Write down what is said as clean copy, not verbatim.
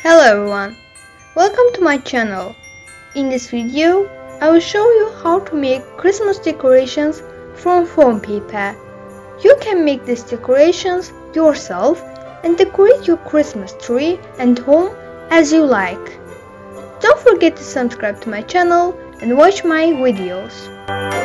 Hello everyone, welcome to my channel. In this video, I will show you how to make Christmas decorations from foam paper. You can make these decorations yourself and decorate your Christmas tree and home as you like. Don't forget to subscribe to my channel and watch my videos.